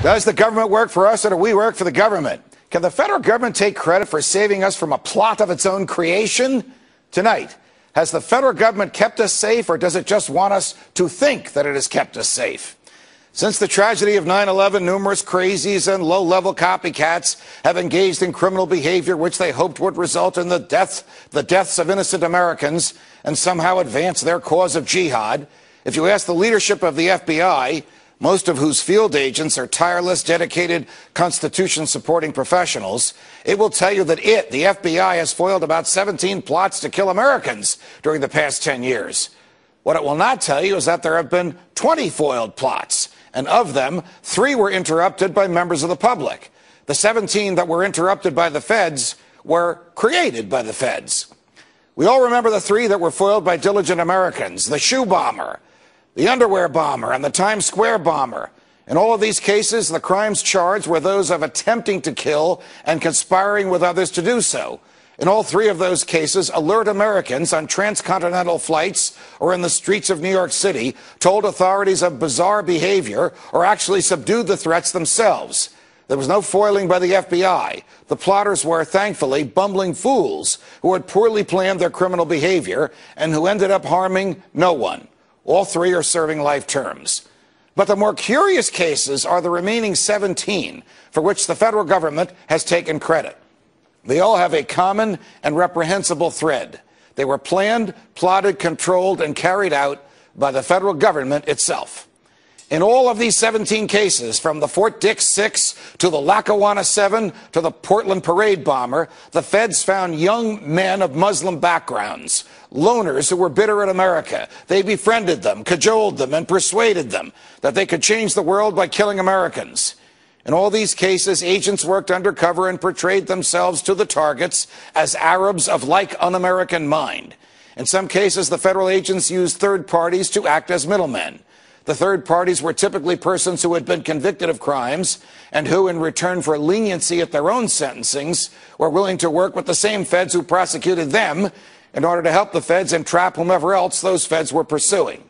Does the government work for us or do we work for the government? Can the federal government take credit for saving us from a plot of its own creation? Tonight, has the federal government kept us safe, or does it just want us to think that it has kept us safe? Since the tragedy of 9/11, numerous crazies and low-level copycats have engaged in criminal behavior which they hoped would result in the deaths of innocent Americans and somehow advance their cause of jihad. If you ask the leadership of the FBI, most of whose field agents are tireless, dedicated, Constitution-supporting professionals, it will tell you that the FBI, has foiled about 17 plots to kill Americans during the past 10 years. What it will not tell you is that there have been 20 foiled plots, and of them, 3 were interrupted by members of the public. The 17 that were interrupted by the feds were created by the feds. We all remember the 3 that were foiled by diligent Americans: the shoe bomber, the underwear bomber, and the Times Square bomber. In all of these cases, the crimes charged were those of attempting to kill and conspiring with others to do so. In all 3 of those cases, alert Americans on transcontinental flights or in the streets of New York City told authorities of bizarre behavior or actually subdued the threats themselves. There was no foiling by the FBI. The plotters were, thankfully, bumbling fools who had poorly planned their criminal behavior and who ended up harming no one. All 3 are serving life terms. But the more curious cases are the remaining 17 for which the federal government has taken credit. They all have a common and reprehensible thread. They were planned, plotted, controlled, and carried out by the federal government itself. In all of these 17 cases, from the Fort Dix 6 to the Lackawanna 7 to the Portland parade bomber, the feds found young men of Muslim backgrounds, loners who were bitter at America. They befriended them, cajoled them, and persuaded them that they could change the world by killing Americans. In all these cases, agents worked undercover and portrayed themselves to the targets as Arabs of like un-American mind. In some cases, the federal agents used third parties to act as middlemen. The third parties were typically persons who had been convicted of crimes and who, in return for leniency at their own sentencings, were willing to work with the same feds who prosecuted them in order to help the feds entrap whomever else those feds were pursuing.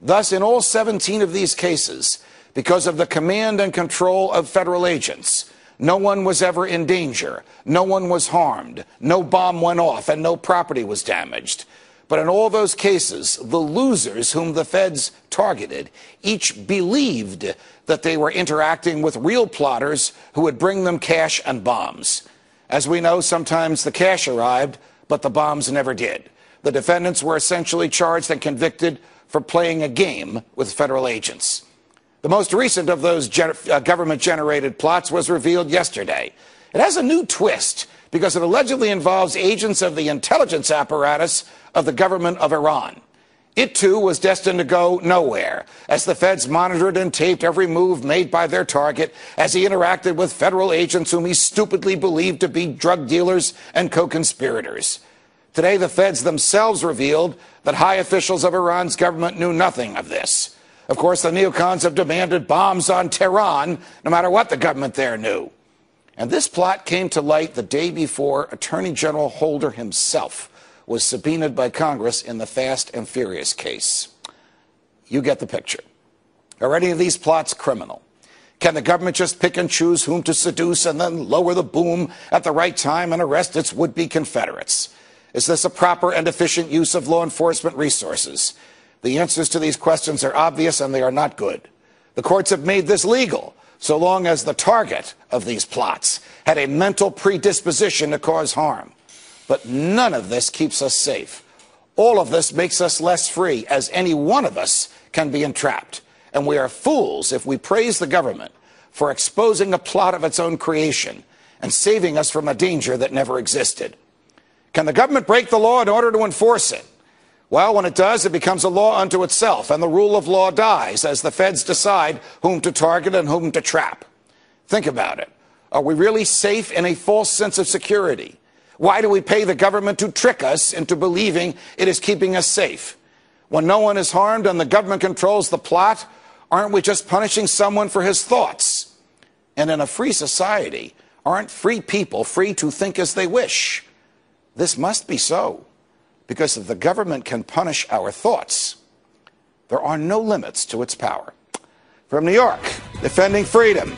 Thus, in all 17 of these cases, because of the command and control of federal agents, no one was ever in danger, no one was harmed, no bomb went off, and no property was damaged. But in all those cases, the losers whom the feds targeted each believed that they were interacting with real plotters who would bring them cash and bombs. As we know, sometimes the cash arrived, but the bombs never did. The defendants were essentially charged and convicted for playing a game with federal agents. The most recent of those government-generated plots was revealed yesterday. It has a new twist because it allegedly involves agents of the intelligence apparatus of the government of Iran. It, too, was destined to go nowhere, as the feds monitored and taped every move made by their target as he interacted with federal agents whom he stupidly believed to be drug dealers and co-conspirators. Today, the feds themselves revealed that high officials of Iran's government knew nothing of this. Of course, the neocons have demanded bombs on Tehran, no matter what the government there knew. And this plot came to light the day before Attorney General Holder himself was subpoenaed by Congress in the Fast and Furious case. You get the picture. Are any of these plots criminal? Can the government just pick and choose whom to seduce and then lower the boom at the right time and arrest its would-be Confederates? Is this a proper and efficient use of law enforcement resources? The answers to these questions are obvious, and they are not good. The courts have made this legal, so long as the target of these plots had a mental predisposition to cause harm. But none of this keeps us safe. All of this makes us less free, as any one of us can be entrapped. And we are fools if we praise the government for exposing a plot of its own creation and saving us from a danger that never existed. Can the government break the law in order to enforce it? Well, when it does, it becomes a law unto itself, and the rule of law dies as the feds decide whom to target and whom to trap. Think about it. Are we really safe in a false sense of security? Why do we pay the government to trick us into believing it is keeping us safe? When no one is harmed and the government controls the plot, aren't we just punishing someone for his thoughts? And in a free society, aren't free people free to think as they wish? This must be so, because if the government can punish our thoughts, there are no limits to its power. From New York, defending freedom.